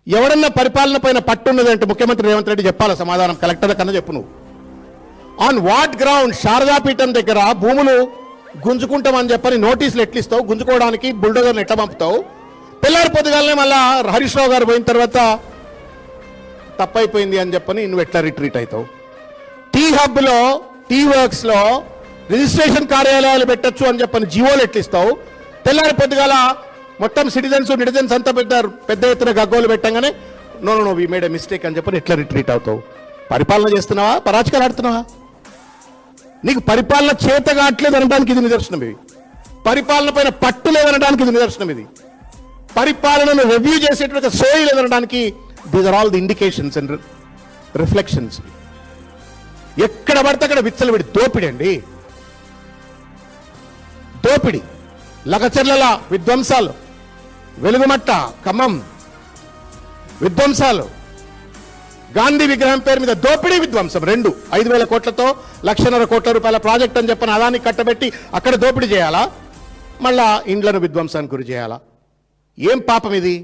ఎవడన్నా పరిపాలన పైన పట్టున్నదంటే ముఖ్యమంత్రి రేవంత్ రెడ్డి చెప్పాలి సమాధానం. కలెక్టర్ కన్నా చెప్పు నువ్వు. ఆన్ వాట్ గ్రౌండ్ శారదాపీఠం దగ్గర భూములు గుంజుకుంటామని చెప్పని నోటీసులు ఎట్లిస్తావు? గుంజుకోవడానికి బుల్డోజర్ని ఎట్లా పంపుతావు? పిల్లలు పొద్దుగాలనే మళ్ళా హరీష్ రావు గారు పోయిన తర్వాత తప్పైపోయింది అని చెప్పని నువ్వు ఎట్లా రిట్రీట్ అవుతావు? టీ హబ్లో, టీ వర్క్స్లో రిజిస్ట్రేషన్ కార్యాలయాలు పెట్టచ్చు అని చెప్పని జీవోలు ఎట్లిస్తావు? తెల్లారి పొద్దుగాల మొత్తం సిటిజన్స్ అంతా పెద్ద ఎత్తున గగ్గోలు పెట్టంగానే no no we made a mistake అని చెప్పని ఎట్లా రిట్రీట్ అవుతావు? పరిపాలన చేస్తున్నావా, పరాచకాలు ఆడుతున్నావా? నీకు పరిపాలన చేత కావట్లేదు అనడానికి ఇది నిదర్శనం. ఇది పరిపాలన పైన పట్టు లేదనడానికి ఇది నిదర్శనం. ఇది పరిపాలనను రివ్యూ చేసేటువంటి సోయి లేదనడానికి these are all the indications and reflections. ఎక్కడ పడితే అక్కడ విచ్చలవిడి దోపిడి అండి, దోపిడి. లగచర్ల విధ్వంసాలు, వెలుగుమట్ట ఖమ్మం విధ్వంసాలు, గాంధీ విగ్రహం పేరు మీద దోపిడీ విధ్వంసం, 5,000 కోట్లతో 1,50,000 కోట్ల రూపాయల ప్రాజెక్ట్ అని చెప్పని అదాన్ని కట్టబెట్టి అక్కడ దోపిడీ చేయాలా? మళ్ళా ఇండ్లను విధ్వంసానికి గురి చేయాలా? ఏం పాపం ఇది?